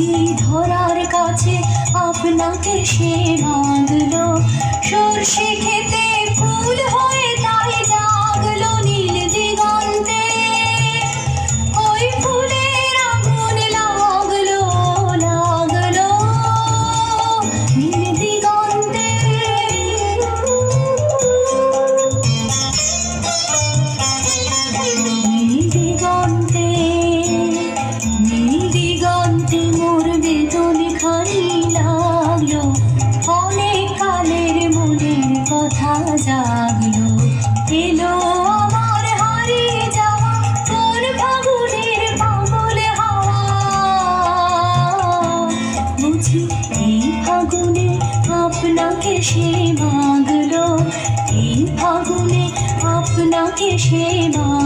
বুঝি ধরার কাছে আপনাকে সে বাঁধলো, সর্ষে খেতে ফুল হয়ে তাই জাগলো নীল দিগন্তে, ওই ফুলের আগুন লাগলো লাগলো নীল দিগন্তে। নীল দিগন্তে নীল দিগন্তে মোর বেদন খানি লাগলো, অনেক কালের মনের কথা জাগলো, এলো আমার হারিয়ে যাওয়া কোন ফাগুনের পাগল হাওয়া। বুঝি এই ফাগুনে আপনাকে সে বাঁধলো, এই ফাগুনে আপনাকে সে বাঁধলো।